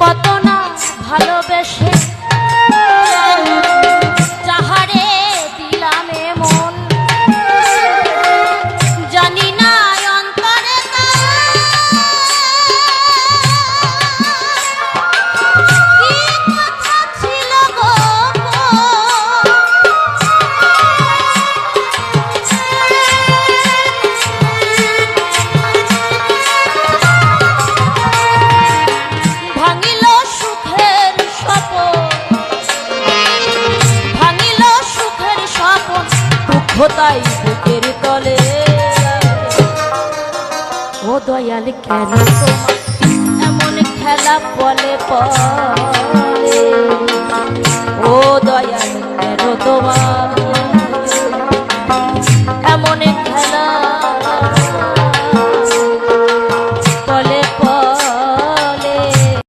কত না ভালোবেসে যাহারে দিলাম মন, জানি না অন্তরে কি কথা ছিল গো। ভাঙিল সুখের স্বপন, ভাঙিল সুখের স্বপন, দুঃখ তাই বুকের তলে। ও দয়াল কেন তোমার এমন খেলা বলে পরে, ও দয়াল কেন তোমার